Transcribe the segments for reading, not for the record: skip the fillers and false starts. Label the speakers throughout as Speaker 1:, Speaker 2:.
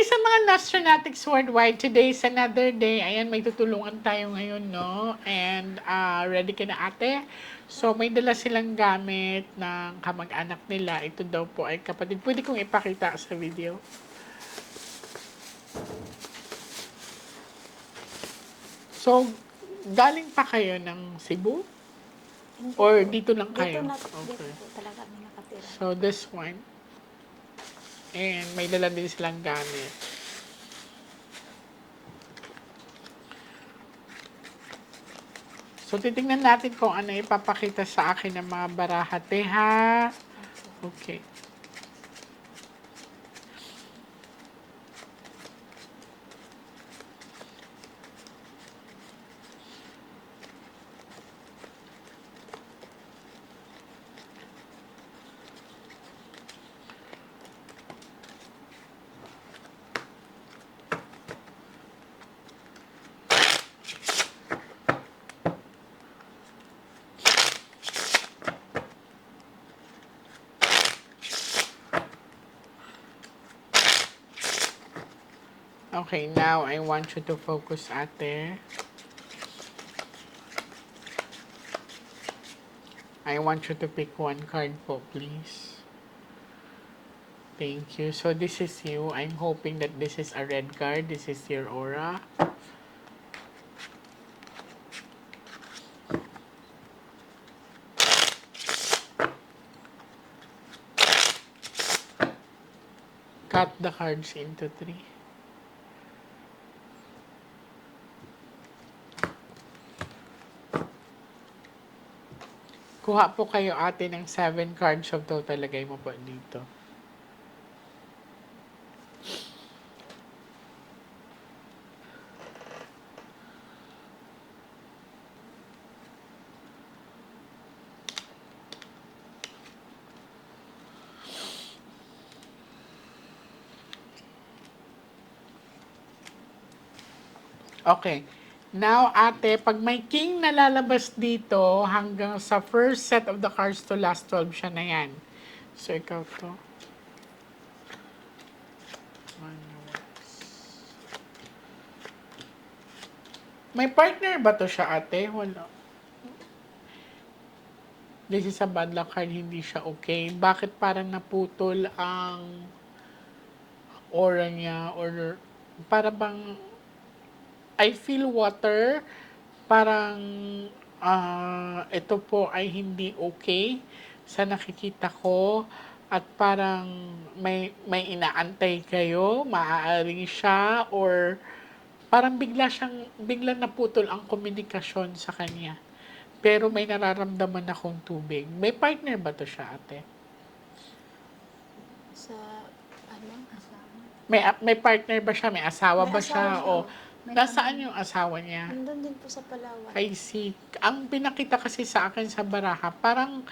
Speaker 1: sa mga Nostronatics Worldwide, today is another day. Ayan, may tutulungan tayo ngayon, no? And ready ka na, ate? So, may dala silang gamit ng kamag-anak nila. Ito daw po ay kapatid. Pwede kong ipakita sa video. So, galing pa kayo ng Cebu?
Speaker 2: Hindi
Speaker 1: Or
Speaker 2: po.
Speaker 1: dito lang kayo?
Speaker 2: Dito
Speaker 1: Okay.
Speaker 2: po talaga kami nakatira.
Speaker 1: So, this one. And may dala din silang gamit. So, titingnan natin kung ano ipapakita sa akin ng mga barahate, ha? Okay. Okay, now I want you to focus, ate. I want you to pick one card po, please. Thank you. So this is you. I'm hoping that this is a red card. This is your aura. Cut the cards into 3. Kuha po kayo, ate, ng 7 cards of total. Lagay mo po dito. Okay. Now, ate, pag may king na lalabas dito, hanggang sa first set of the cards to last 12, siya na yan. So, ikaw to. May partner ba to siya, ate? Wala. This is a bad luck card, hindi siya okay. Bakit parang naputol ang aura niya? Or para bang I feel water, parang ito po ay hindi okay sa nakikita ko, at parang may inaantay kayo, maaaring siya, or parang bigla naputol ang komunikasyon sa kanya. Pero may nararamdaman akong tubig. May partner ba to siya, ate?
Speaker 2: Sa, asawa.
Speaker 1: May partner ba siya? May asawa
Speaker 2: May
Speaker 1: ba
Speaker 2: asawa
Speaker 1: siya?
Speaker 2: siya.
Speaker 1: O nasaan yung asawa niya?
Speaker 2: Nandun din po sa Palawan.
Speaker 1: I see. Ang pinakita kasi sa akin sa baraha, parang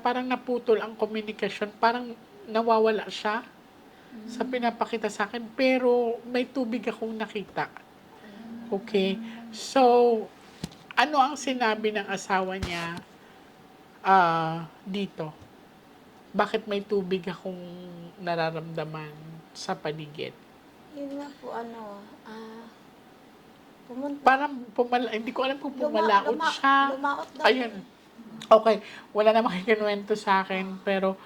Speaker 1: parang naputol ang komunikasyon, parang nawawala siya sa pinapakita sa akin, pero may tubig akong nakita. Okay? So, ano ang sinabi ng asawa niya dito? Bakit may tubig akong nararamdaman sa paligid?
Speaker 2: Yun nga po, pumunta.
Speaker 1: Parang hindi ko alam kung pumalaot siya.
Speaker 2: Lumaot daw.
Speaker 1: Ayun. Okay, wala namang kikinuwento sa akin, pero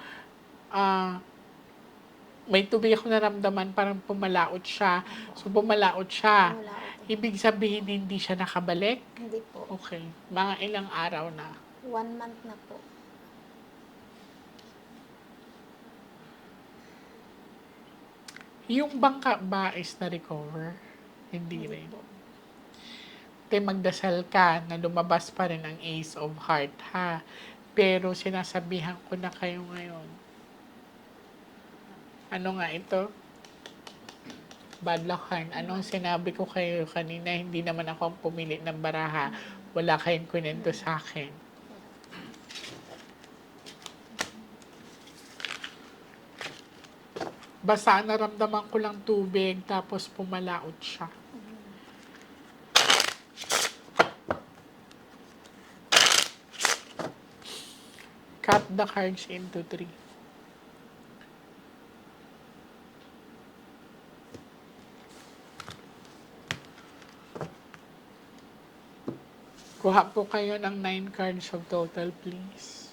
Speaker 1: may tubig ako naramdaman, parang pumalaot siya. So, pumalaot siya.
Speaker 2: Lumaot.
Speaker 1: Ibig sabihin, hindi siya nakabalik?
Speaker 2: Hindi po.
Speaker 1: Okay. Mga ilang araw na?
Speaker 2: 1 month na po.
Speaker 1: Yung bangka ba is na-recover? Hindi rin.
Speaker 2: Po.
Speaker 1: Te, magdasal ka na lumabas pa rin ang Ace of Heart, ha? Pero sinasabihan ko na kayo ngayon. Ano nga ito? Bad luck card. Anong sinabi ko kayo kanina? Hindi naman ako ang pumili ng baraha. Wala kayong kunento sa akin. Basta naramdaman ko lang tubig, tapos pumalaot siya. Cut the cards into 3. Kuha po kayo ng 9 cards of total, please.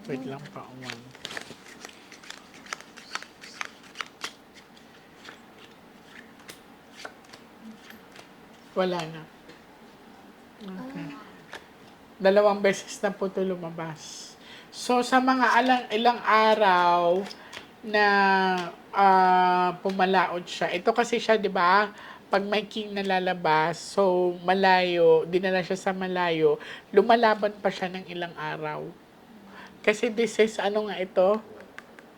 Speaker 1: Wait lang pa, one. Wala na. Okay. Dalawang beses na po ito lumabas. So, sa mga ilang araw na pumalaot siya. Ito kasi siya, di ba? Pag may king na lalabas, so malayo, dinala siya sa malayo, lumalaban pa siya ng ilang araw. Kasi this is, ano nga ito?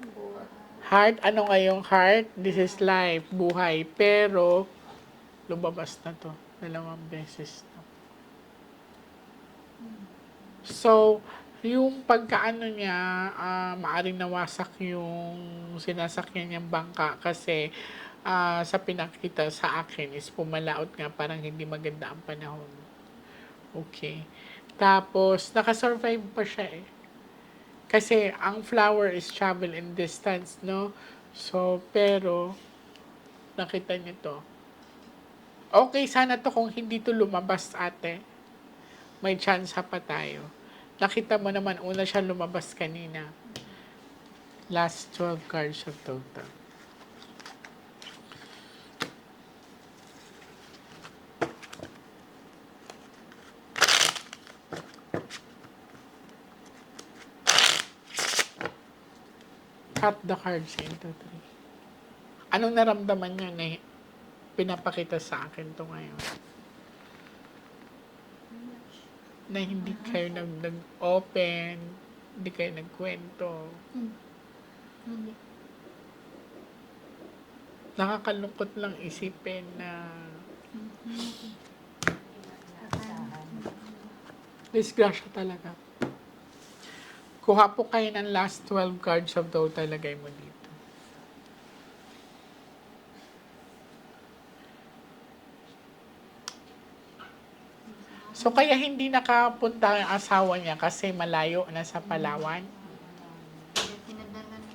Speaker 2: Buhay.
Speaker 1: Heart, ano nga yung heart? This is life, buhay. Pero, lumabas na to. Dalawang beses na. So, yung pagkaano niya, maaring nawasak yung sinasakyan niyang bangka kasi sa pinakita sa akin is pumalaot nga parang hindi maganda ang panahon. Okay. Tapos, nakasurvive pa siya eh. Kasi ang flower is travel in distance, no? So, pero, nakita niyo to. Okay, sana to kung hindi to lumabas, ate. May chance pa tayo. Nakita mo naman, una siya lumabas kanina. Last 12 cards of total. Cut the cards into 3. Anong naramdaman nyo na pinapakita sa akin to ngayon? Na hindi kayo nag-open, hindi kayo nagkwento.
Speaker 2: Hindi.
Speaker 1: Nakakalungkot lang isipin na disgrasya talaga. Kuha po kayo ng last 12 cards of total, lagay mo dito. So, kaya hindi nakapunta ang asawa niya kasi malayo na sa Palawan.
Speaker 2: Pinadala na.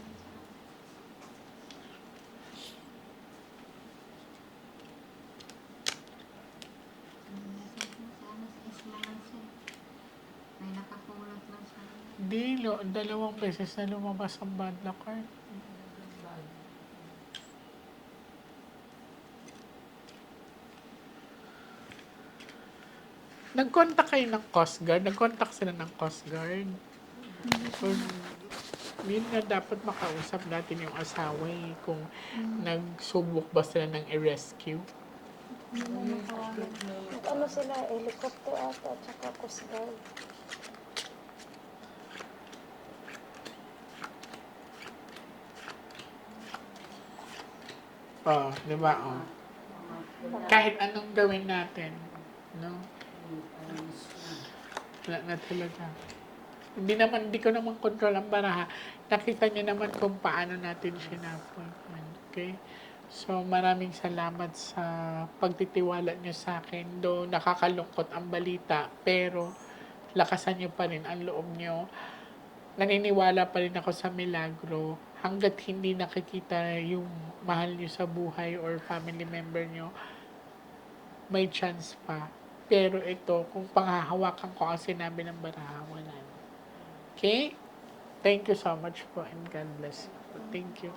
Speaker 2: May nakakulot lang sa
Speaker 1: Hindi, dalawang beses na lumabas ang bad luck card. Nag-contact kayo ng Coast Guard? Nag-contact sila ng Coast Guard? So, yun nga dapat makausap natin yung asawa eh, kung nagsubok ba sila ng i-rescue.
Speaker 2: Ano sila, helicopter ata, tsaka Coast Guard.
Speaker 1: Oh, di ba? Oh. Kahit anong gawin natin, no? Wala na talaga. Hindi ko naman control ang baraha. Nakita niyo naman kung paano natin sinapon. Okay? So, maraming salamat sa pagtitiwala niyo sa akin. Do nakakalungkot ang balita, pero lakasan niyo pa rin ang loob niyo. Naniniwala pa rin ako sa milagro. Hanggat hindi nakikita yung mahal niyo sa buhay or family member niyo, may chance pa. Pero ito, kung panghahawakan ko ang sinabi ng baraha, wala na. Okay? Thank you so much po and God bless you. Thank you.